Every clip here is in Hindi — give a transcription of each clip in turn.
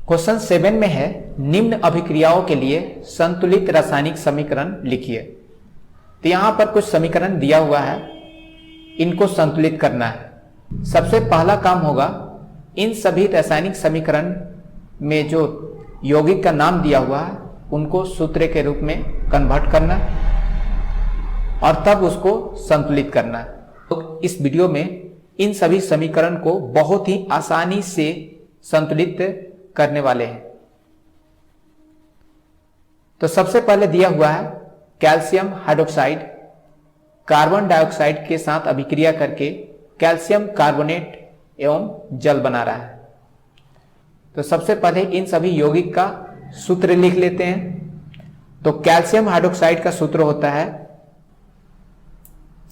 क्वेश्चन 7 में है निम्न अभिक्रियाओं के लिए संतुलित रासायनिक समीकरण लिखिए। तो यहां पर कुछ समीकरण दिया हुआ है, इनको संतुलित करना है। सबसे पहला काम होगा इन सभी रासायनिक समीकरण में जो यौगिक का नाम दिया हुआ है उनको सूत्र के रूप में कन्वर्ट करना और तब उसको संतुलित करना। तो इस वीडियो में इन सभी समीकरण को बहुत ही आसानी से संतुलित करने वाले हैं। तो सबसे पहले दिया हुआ है कैल्शियम हाइड्रोक्साइड कार्बन डाइऑक्साइड के साथ अभिक्रिया करके कैल्शियम कार्बोनेट एवं जल बना रहा है। तो सबसे पहले इन सभी यौगिक का सूत्र लिख लेते हैं। तो कैल्शियम हाइड्रोक्साइड का सूत्र होता है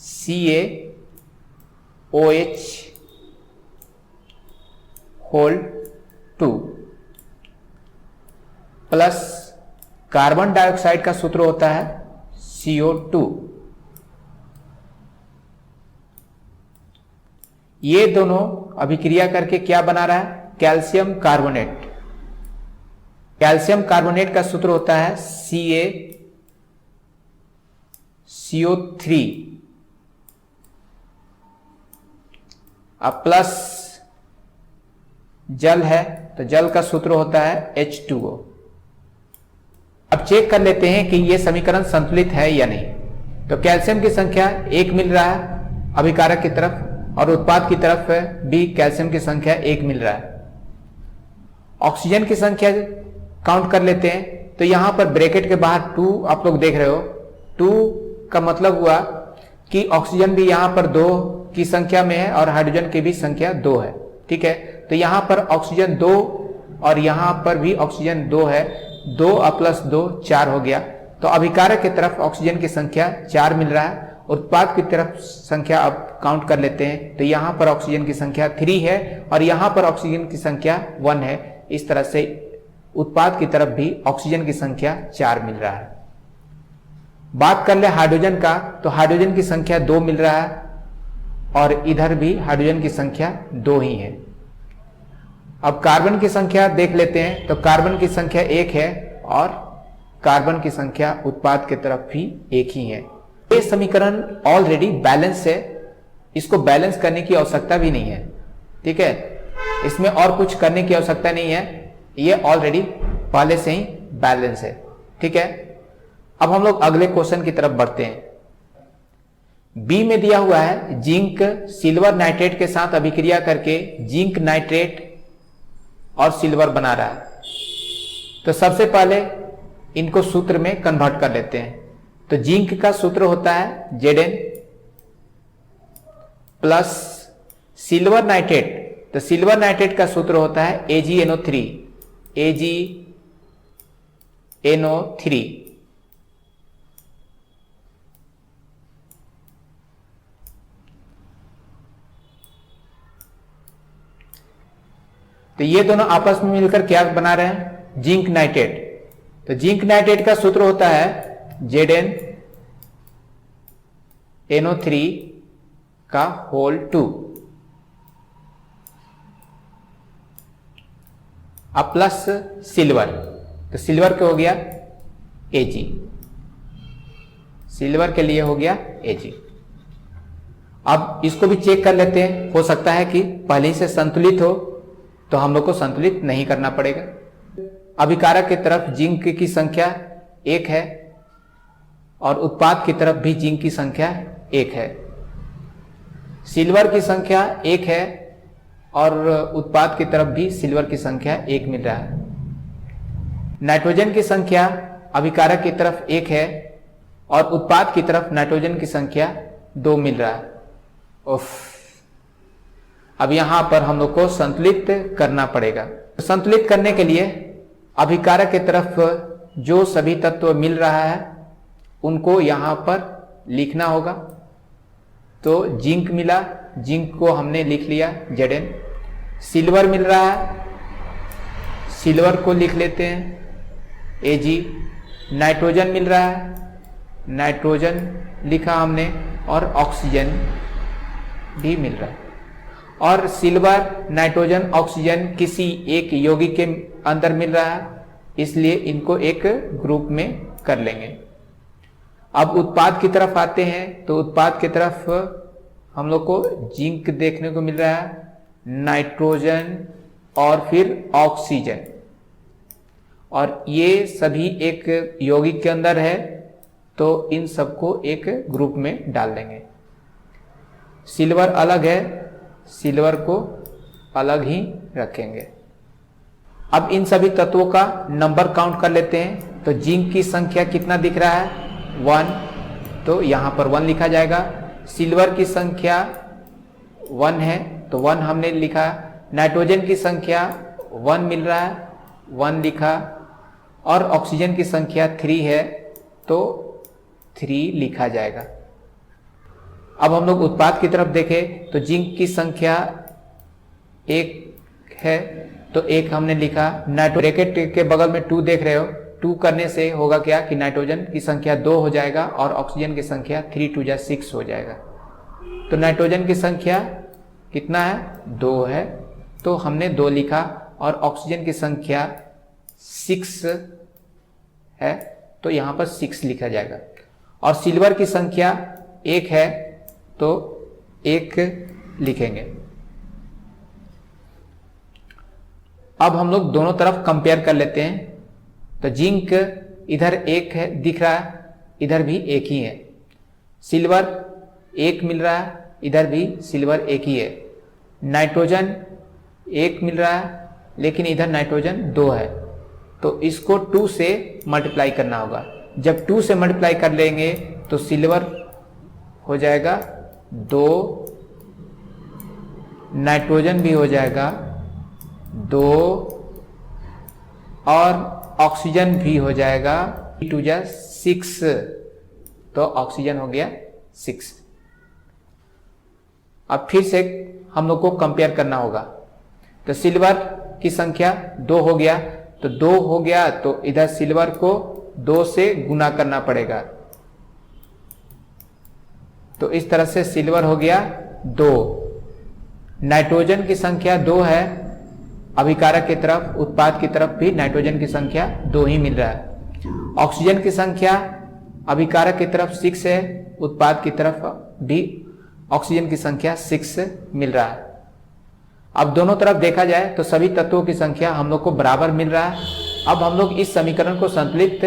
CaOH2 प्लस कार्बन डाइऑक्साइड का सूत्र होता है CO2। ये दोनों अभिक्रिया करके क्या बना रहा है? Calcium carbonate. कैल्शियम कार्बोनेट का सूत्र होता है CaCO3 अब प्लस जल है तो जल का सूत्र होता है H2O। अब चेक कर लेते हैं कि यह समीकरण संतुलित है या नहीं। तो कैल्शियम की संख्या 1 मिल रहा है अभिकारक की तरफ और उत्पाद की तरफ भी कैल्शियम की संख्या 1 मिल रहा है। ऑक्सीजन की संख्या काउंट कर लेते हैं। तो यहां पर ब्रैकेट के बाहर 2 आप लोग देख रहे हो। 2 का मतलब हुआ कि ऑक्सीजन भी यहां पर 2 की संख्या में है और हाइड्रोजन की भी संख्या 2 है। ठीक है, तो यहां पर ऑक्सीजन 2 और यहां पर भी ऑक्सीजन 2 है। 2 प्लस 2 4 हो गया। तो अभिकारक की तरफ ऑक्सीजन की संख्या 4 मिल रहा है। उत्पाद की तरफ संख्या अब काउंट कर लेते हैं। तो यहां पर ऑक्सीजन की संख्या 3 है और यहां पर ऑक्सीजन की संख्या 1 है। इस तरह से उत्पाद की तरफ भी ऑक्सीजन की संख्या 4 मिल रहा है। बात कर ले हाइड्रोजन का, तो हाइड्रोजन की संख्या 2 मिल रहा है और इधर भी हाइड्रोजन की संख्या 2 ही है। अब कार्बन की संख्या देख लेते हैं। तो कार्बन की संख्या 1 है और कार्बन की संख्या उत्पाद की तरफ भी 1 ही है। ये समीकरण ऑलरेडी बैलेंस है, इसको बैलेंस करने की आवश्यकता भी नहीं है। ठीक है, इसमें और कुछ करने की आवश्यकता नहीं है, ये ऑलरेडी पहले से ही बैलेंस है। ठीक है, अब हम लोग अगले क्वेश्चन की तरफ बढ़ते हैं। बी में दिया हुआ है जिंक सिल्वर नाइट्रेट के साथ अभिक्रिया करके जिंक नाइट्रेट और सिल्वर बना रहा है। तो सबसे पहले इनको सूत्र में कन्वर्ट कर लेते हैं। तो जिंक का सूत्र होता है Zn प्लस सिल्वर नाइट्रेट, तो सिल्वर नाइट्रेट का सूत्र होता है AgNO3 AgNO3 तो ये दोनों आपस में मिलकर क्या बना रहे हैं? Zinc nitrate. तो जिंक नाइट्रेट का सूत्र होता है ZnNO3 का होल 2 अब प्लस सिल्वर, तो सिल्वर के हो गया Ag, सिल्वर के लिए हो गया Ag। अब इसको भी चेक कर लेते हैं, हो सकता है कि पहले से संतुलित हो तो हम लोग को संतुलित नहीं करना पड़ेगा। अभिकारक की तरफ जिंक की संख्या 1 है और उत्पाद की तरफ भी जिंक की संख्या 1 है। सिल्वर की संख्या 1 है और उत्पाद की तरफ भी सिल्वर की संख्या 1 मिल रहा है। नाइट्रोजन की संख्या अभिकारक की तरफ 1 है और उत्पाद की तरफ नाइट्रोजन की संख्या 2 मिल रहा है। अब यहां पर हम लोग को संतुलित करना पड़ेगा। संतुलित करने के लिए अभिकारक की तरफ जो सभी तत्व मिल रहा है उनको यहां पर लिखना होगा। तो जिंक मिला, जिंक को हमने लिख लिया Zn। सिल्वर मिल रहा है, सिल्वर को लिख लेते हैं Ag। नाइट्रोजन मिल रहा है, नाइट्रोजन लिखा हमने और ऑक्सीजन भी मिल रहा है। और सिल्वर, नाइट्रोजन, ऑक्सीजन किसी एक यौगिक के अंदर मिल रहा है, इसलिए इनको एक ग्रुप में कर लेंगे। अब उत्पाद की तरफ आते हैं, तो उत्पाद की तरफ हम लोग को जिंक देखने को मिल रहा है, नाइट्रोजन और फिर ऑक्सीजन, और ये सभी एक यौगिक के अंदर है, तो इन सबको एक ग्रुप में डाल देंगे। सिल्वर अलग है, सिल्वर को अलग ही रखेंगे। अब इन सभी तत्वों का नंबर काउंट कर लेते हैं। तो जिंक की संख्या कितना दिख रहा है? 1, तो यहां पर 1 लिखा जाएगा। सिल्वर की संख्या 1 है, तो 1 हमने लिखा। नाइट्रोजन की संख्या 1 मिल रहा है, 1 लिखा। और ऑक्सीजन की संख्या 3 है, तो 3 लिखा जाएगा। अब हम लोग उत्पाद की तरफ देखें, तो जिंक की संख्या 1 है, तो 1 हमने लिखा। ब्रैकेट के बगल में 2 देख रहे हो, 2 करने से होगा क्या कि नाइट्रोजन की संख्या 2 हो जाएगा और ऑक्सीजन की संख्या 3 2 जा 6 हो जाएगा। तो नाइट्रोजन की संख्या कितना है? 2 है, तो हमने 2 लिखा। और ऑक्सीजन की संख्या 6 है, तो यहां पर 6 लिखा जाएगा। और सिल्वर की संख्या 1 है, तो 1 लिखेंगे। अब हम लोग दोनों तरफ कंपेयर कर लेते हैं। तो जिंक इधर 1 है दिख रहा है, इधर भी 1 ही है। सिल्वर 1 मिल रहा है, इधर भी सिल्वर 1 ही है। नाइट्रोजन 1 मिल रहा है, लेकिन इधर नाइट्रोजन 2 है, तो इसको 2 से मल्टीप्लाई करना होगा। जब 2 से मल्टीप्लाई कर लेंगे तो सिल्वर हो जाएगा 2, नाइट्रोजन भी हो जाएगा 2, और ऑक्सीजन भी हो जाएगा 2 2 जा 6, तो ऑक्सीजन हो गया 6। अब फिर से हम लोग को कंपेयर करना होगा। तो सिल्वर की संख्या 2 हो गया, तो 2 हो गया, तो इधर सिल्वर को 2 से गुना करना पड़ेगा। तो इस तरह से सिल्वर हो गया 2। नाइट्रोजन की संख्या 2 है, अभिकारक की तरफ, उत्पाद की तरफ भी नाइट्रोजन की संख्या 2 ही मिल रहा है। ऑक्सीजन की संख्या अभिकारक की तरफ 6 है, उत्पाद की तरफ भी ऑक्सीजन की संख्या 6 मिल रहा है। अब दोनों तरफ देखा जाए तो सभी तत्वों की संख्या हम लोग को बराबर मिल रहा है। अब हम लोग इस समीकरण को संतुलित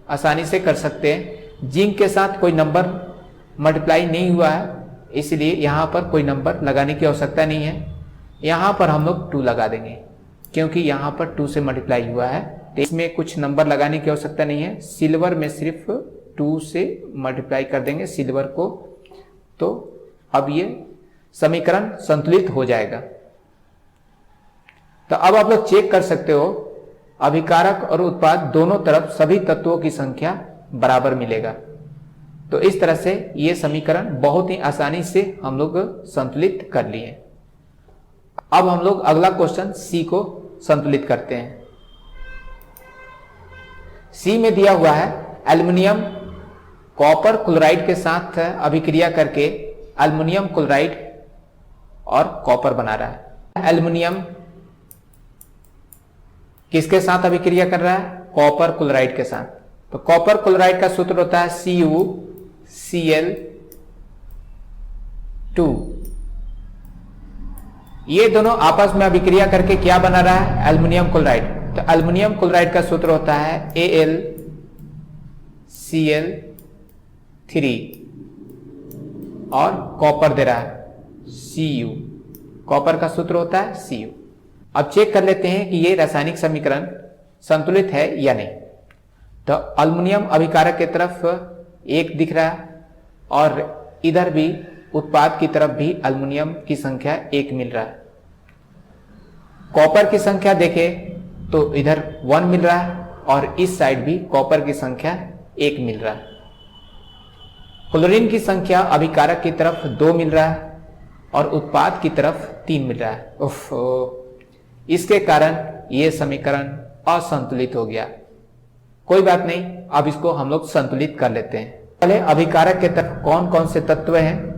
आसानी से कर सकते हैं। जिंक के साथ कोई नंबर मल्टीप्लाई नहीं हुआ है, इसलिए यहाँ पर कोई नंबर लगाने की आवश्यकता नहीं है। यहाँ पर हम लोग 2 लगा देंगे, क्योंकि यहाँ पर 2 से मल्टीप्लाई हुआ है, तो इसमें कुछ नंबर लगाने की आवश्यकता नहीं है। सिल्वर में सिर्फ 2 से मल्टीप्लाई कर देंगे सिल्वर को, तो अब ये समीकरण संतुलित हो जाएगा। तो अब आप लोग चेक कर सकते हो, अभिकारक और उत्पाद दोनों तरफ सभी तत्वों की संख्या बराबर मिलेगा। तो इस तरह से ये समीकरण बहुत ही आसानी से हम लोग संतुलित कर लिए। अब हम लोग अगला क्वेश्चन सी को संतुलित करते हैं। सी में दिया हुआ है एल्युमिनियम कॉपर क्लोराइड के साथ अभिक्रिया करके एल्युमिनियम क्लोराइड और कॉपर बना रहा है। एल्युमिनियम किसके साथ अभिक्रिया कर रहा है? कॉपर क्लोराइड के साथ। तो कॉपर क्लोराइड का सूत्र होता है CuCl2। ये दोनों आपस में अभिक्रिया करके क्या बना रहा है? Aluminium chloride. तो एल्युमिनियम क्लोराइड का सूत्र होता है AlCl3 और कॉपर दे रहा है Cu। कॉपर का सूत्र होता है Cu। अब चेक कर लेते हैं कि ये रासायनिक समीकरण संतुलित है या नहीं। तो एल्युमिनियम अभिकारक की तरफ 1 दिख रहा है और इधर भी उत्पाद की तरफ भी एल्युमिनियम की संख्या 1 मिल रहा है। कॉपर की संख्या देखें तो इधर 1 मिल रहा है और इस साइड भी कॉपर की संख्या 1 मिल रहा है। क्लोरीन की संख्या अभिकारक की तरफ 2 मिल रहा है और उत्पाद की तरफ 3 मिल रहा है। इसके कारण यह समीकरण असंतुलित हो गया। कोई बात नहीं, अब इसको हम लोग संतुलित कर लेते हैं। पहले अभिकारक के तरफ कौन कौन से तत्व हैं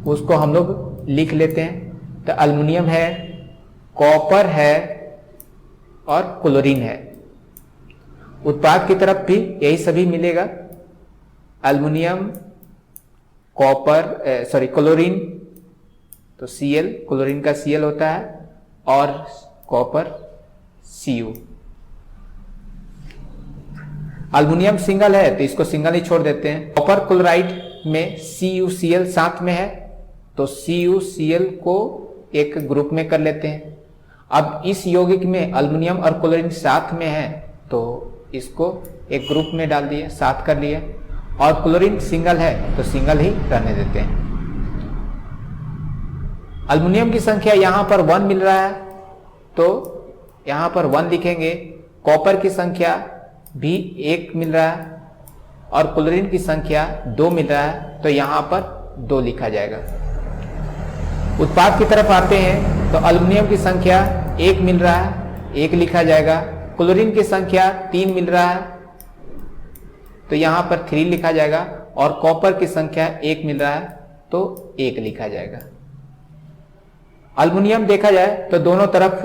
उसको हम लोग लिख लेते हैं। तो अल्युमिनियम है, कॉपर है और क्लोरीन है। उत्पाद की तरफ भी यही सभी मिलेगा, अल्युमिनियम, कॉपर क्लोरीन, तो Cl, क्लोरीन का Cl होता है, और कॉपर Cu। अल्युमिनियम सिंगल है तो इसको सिंगल ही छोड़ देते हैं। कॉपर क्लोराइड में CuCl साथ में है तो CuCl को एक ग्रुप में कर लेते हैं। अब इस यौगिक में अल्युमिनियम और क्लोरीन साथ में है तो इसको एक ग्रुप में डाल दिए, साथ कर लिए, और क्लोरीन सिंगल है तो सिंगल ही रहने देते हैं। अल्युमिनियम की संख्या यहां पर 1 मिल रहा है तो यहां पर 1 लिखेंगे, कॉपर की संख्या भी 1 मिल रहा है और क्लोरीन की संख्या 2 मिल रहा है तो यहां पर 2 लिखा जाएगा। उत्पाद की तरफ आते हैं तो अल्युमिनियम की संख्या 1 मिल रहा है, 1 लिखा जाएगा। क्लोरीन की संख्या 3 मिल रहा है तो यहां पर 3 लिखा जाएगा, और कॉपर की संख्या 1 मिल रहा है तो 1 लिखा जाएगा। अल्युमिनियम देखा जाए तो दोनों तरफ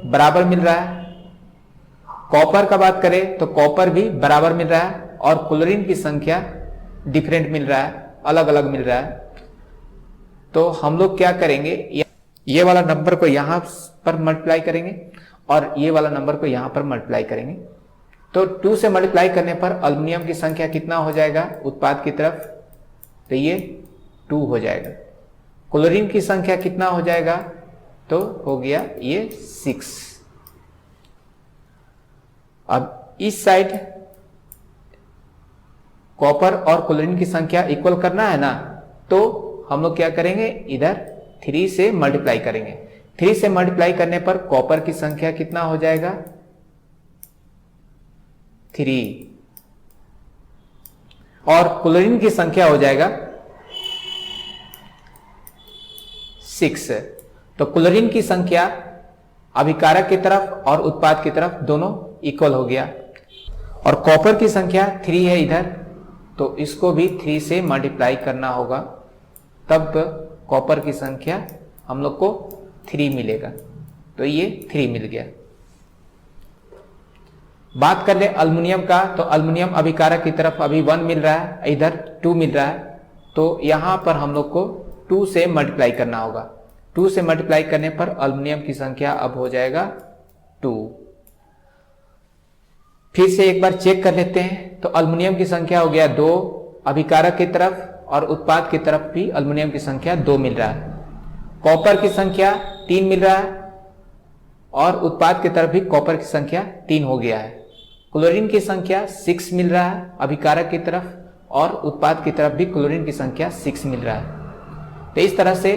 बराबर मिल रहा है। कॉपर का बात करें तो कॉपर भी बराबर मिल रहा है, और क्लोरीन की संख्या डिफरेंट मिल रहा है, अलग अलग मिल रहा है। तो हम लोग क्या करेंगे, ये वाला नंबर को यहां पर मल्टीप्लाई करेंगे और ये वाला नंबर को यहां पर मल्टीप्लाई करेंगे। तो 2 से मल्टीप्लाई करने पर अल्युमिनियम की संख्या कितना हो जाएगा उत्पाद की तरफ, तो ये 2 हो जाएगा। क्लोरीन की संख्या कितना हो जाएगा, तो हो गया ये 6। अब इस साइड कॉपर और क्लोरीन की संख्या इक्वल करना है ना, तो हम लोग क्या करेंगे, इधर 3 से मल्टीप्लाई करेंगे। 3 से मल्टीप्लाई करने पर कॉपर की संख्या कितना हो जाएगा, 3, और क्लोरीन की संख्या हो जाएगा 6। तो क्लोरीन की संख्या अभिकारक की तरफ और उत्पाद की तरफ दोनों इक्वल हो गया, और कॉपर की संख्या 3 है इधर, तो इसको भी 3 से मल्टीप्लाई करना होगा, तब कॉपर की संख्या हम लोग को 3 मिलेगा। तो ये 3 मिल गया। बात कर ले अल्युमिनियम का, तो अल्युमिनियम अभिकारक की तरफ अभी 1 मिल रहा है, इधर 2 मिल रहा है, तो यहां पर हम लोग को 2 से मल्टीप्लाई करना होगा। 2 से मल्टीप्लाई करने पर अल्युमिनियम की संख्या अब हो जाएगा 2। फिर से एक बार चेक कर लेते हैं, तो अल्युमिनियम की संख्या हो गया 2, अभिकारक की तरफ और उत्पाद की तरफ भी अल्युमिनियम की संख्या 2 मिल रहा है। कॉपर की संख्या 3 मिल रहा है और उत्पाद की तरफ भी कॉपर की संख्या 3 हो गया है। क्लोरीन की संख्या 6 मिल रहा है अभिकारक की तरफ, और उत्पाद की तरफ भी क्लोरीन की संख्या 6 मिल रहा है। तो इस तरह से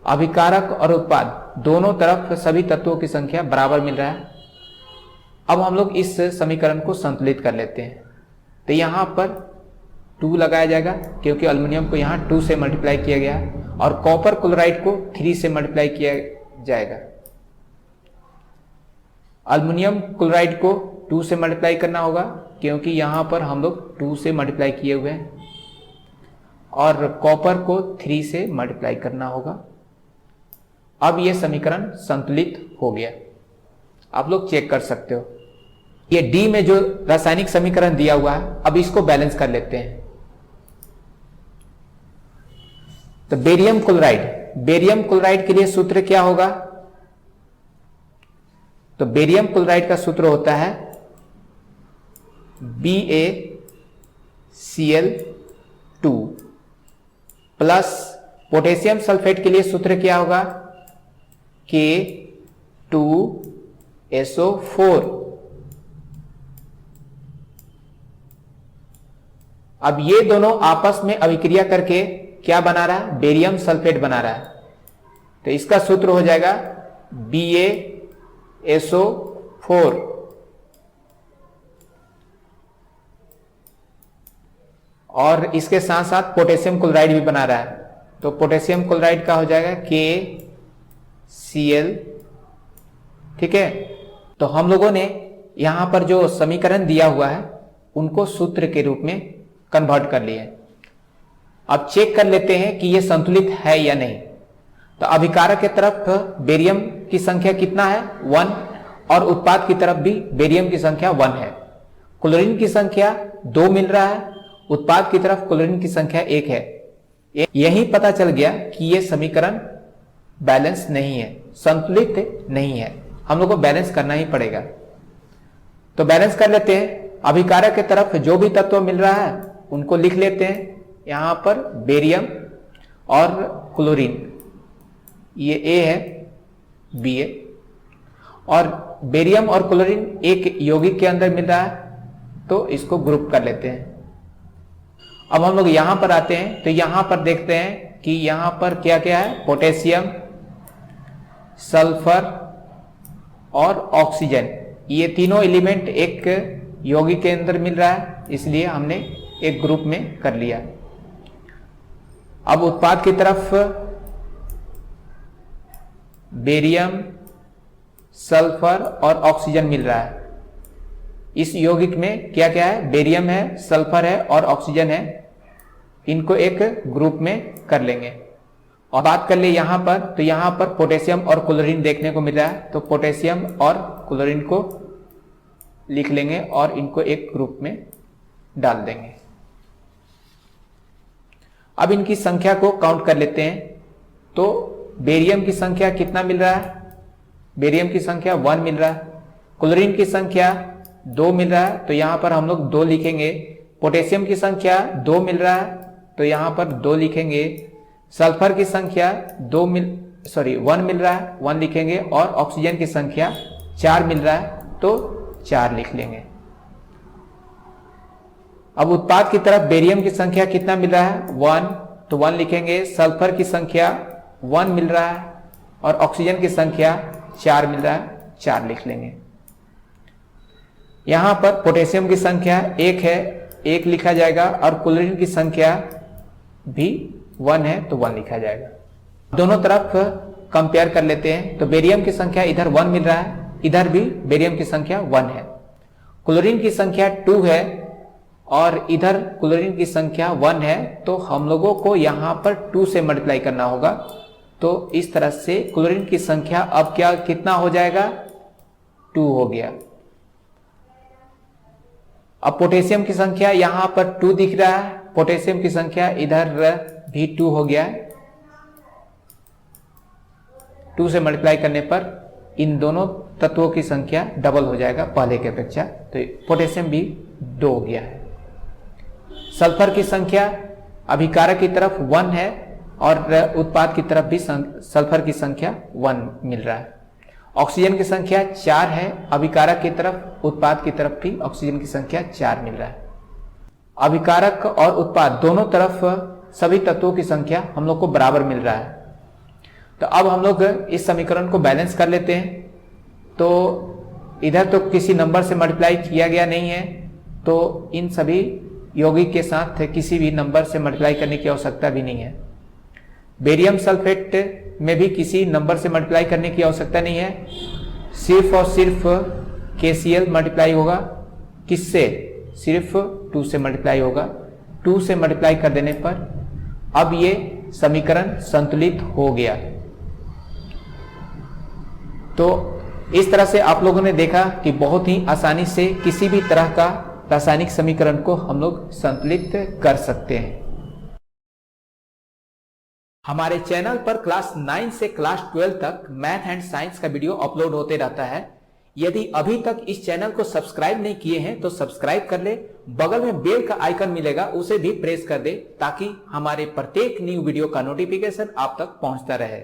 अभिकारक और उत्पाद दोनों तरफ सभी तत्वों की संख्या बराबर मिल रहा है। अब हम लोग इस समीकरण को संतुलित कर लेते हैं। तो यहां पर 2 लगाया जाएगा क्योंकि अल्युमिनियम को यहां 2 से मल्टीप्लाई किया गया, और कॉपर क्लोराइड को 3 से मल्टीप्लाई किया जाएगा। अल्युमिनियम क्लोराइड को 2 से मल्टीप्लाई करना होगा क्योंकि यहां पर हम लोग 2 से मल्टीप्लाई किए हुए हैं, और कॉपर को 3 से मल्टीप्लाई करना होगा। अब यह समीकरण संतुलित हो गया, आप लोग चेक कर सकते हो। ये डी में जो रासायनिक समीकरण दिया हुआ है, अब इसको बैलेंस कर लेते हैं। तो बेरियम क्लोराइड के लिए सूत्र क्या होगा, तो बेरियम क्लोराइड का सूत्र होता है BaCl2 प्लस पोटेशियम सल्फेट के लिए सूत्र क्या होगा, K2SO4। अब ये दोनों आपस में अभिक्रिया करके क्या बना रहा है, बेरियम सल्फेट बना रहा है। तो इसका सूत्र हो जाएगा BaSO4 और इसके साथ साथ पोटेशियम क्लोराइड भी बना रहा है। तो पोटेशियम क्लोराइड का हो जाएगा KCl। ठीक है, तो हम लोगों ने यहां पर जो समीकरण दिया हुआ है उनको सूत्र के रूप में कन्वर्ट कर लिए। अब चेक कर लेते हैं कि यह संतुलित है या नहीं। तो अभिकारक के तरफ बेरियम की संख्या कितना है 1 और उत्पाद की तरफ भी बेरियम की संख्या 1 है। क्लोरीन की संख्या 2 मिल रहा है, उत्पाद की तरफ क्लोरीन की संख्या 1 है। यही पता चल गया कि यह समीकरण बैलेंस नहीं है, संतुलित नहीं है। हम लोग को बैलेंस करना ही पड़ेगा। तो बैलेंस कर लेते हैं। अभिकारक के तरफ जो भी तत्व मिल रहा है उनको लिख लेते हैं। यहां पर बेरियम और क्लोरीन, ये A है, B है, और बेरियम और क्लोरीन एक यौगिक के अंदर मिल रहा है, तो इसको ग्रुप कर लेते हैं। अब हम लोग यहां पर आते हैं, तो यहां पर देखते हैं कि यहां पर क्या क्या है, पोटेशियम, सल्फर और ऑक्सीजन, ये तीनों एलिमेंट एक यौगिक के अंदर मिल रहा है, इसलिए हमने एक ग्रुप में कर लिया। अब उत्पाद की तरफ बेरियम, सल्फर और ऑक्सीजन मिल रहा है। इस यौगिक में क्या क्या है, बेरियम है, सल्फर है और ऑक्सीजन है। इनको एक ग्रुप में कर लेंगे। और बात कर ले यहां पर, तो यहां पर पोटेशियम और क्लोरीन देखने को मिल रहा है, तो पोटेशियम और क्लोरीन को लिख लेंगे और इनको एक ग्रुप में डाल देंगे। अब इनकी संख्या को काउंट कर लेते हैं। तो बेरियम की संख्या कितना मिल रहा है, बेरियम की संख्या 1 मिल रहा है, क्लोरीन की संख्या 2 मिल रहा है, तो यहां पर हम लोग 2 लिखेंगे। पोटेशियम की संख्या 2 मिल रहा है, तो यहां पर 2 लिखेंगे। सल्फर की संख्या 1 मिल रहा है, 1 लिखेंगे। और ऑक्सीजन की संख्या 4 मिल रहा है, तो 4 लिख लेंगे। अब उत्पाद की तरफ बेरियम की संख्या कितना मिल रहा है, 1, तो 1 लिखेंगे। सल्फर की संख्या 1 मिल रहा है और ऑक्सीजन की संख्या 4 मिल रहा है, 4 लिख लेंगे। यहां पर पोटेशियम की संख्या 1 है, 1 लिखा जाएगा। और क्लोरीन की संख्या भी 1 है, तो 1 लिखा जाएगा। दोनों तरफ कंपेयर कर लेते हैं। तो बेरियम की संख्या इधर 1 मिल रहा है, इधर भी बेरियम की संख्या 1 है। क्लोरीन की संख्या 2 है और इधर क्लोरीन की संख्या 1 है, तो हम लोगों को यहां पर 2 से मल्टीप्लाई करना होगा। तो इस तरह से क्लोरीन की संख्या अब कितना हो जाएगा, 2 हो गया। अब पोटेशियम की संख्या यहां पर 2 दिख रहा है, पोटेशियम की संख्या इधर भी 2 हो गया है। 2 से मल्टीप्लाई करने पर इन दोनों तत्वों की संख्या डबल हो जाएगा पहले की अपेक्षा, तो पोटेशियम भी 2 हो गया है। सल्फर की संख्या अभिकारक की तरफ 1 है और उत्पाद की तरफ भी सल्फर की संख्या 1 मिल रहा है। ऑक्सीजन की संख्या 4 है, अभिकारक की तरफ, उत्पाद की तरफ भी ऑक्सीजन की संख्या 4 मिल रहा है। अभिकारक और उत्पाद दोनों तरफ सभी तत्वों की संख्या हम लोग को बराबर मिल रहा है। तो अब हम लोग इस समीकरण को बैलेंस कर लेते हैं। तो इधर तो किसी नंबर से मल्टीप्लाई किया गया नहीं है, तो इन सभी यौगिक के साथ किसी भी नंबर से मल्टीप्लाई करने की आवश्यकता भी नहीं है। बेरियम सल्फेट में भी किसी नंबर से मल्टीप्लाई करने की आवश्यकता नहीं है, सिर्फ और सिर्फ KCl मल्टीप्लाई होगा। किससे, सिर्फ 2 से मल्टीप्लाई होगा। 2 से मल्टीप्लाई कर देने पर अब ये समीकरण संतुलित हो गया। तो इस तरह से आप लोगों ने देखा कि बहुत ही आसानी से किसी भी तरह का रासायनिक समीकरण को हम लोग संतुलित कर सकते हैं। हमारे चैनल पर क्लास 9 से क्लास 12 तक मैथ एंड साइंस का वीडियो अपलोड होते रहता है। यदि अभी तक इस चैनल को सब्सक्राइब नहीं किए हैं तो सब्सक्राइब कर ले, बगल में बेल का आइकन मिलेगा उसे भी प्रेस कर दे, ताकि हमारे प्रत्येक न्यू वीडियो का नोटिफिकेशन आप तक पहुंचता रहे।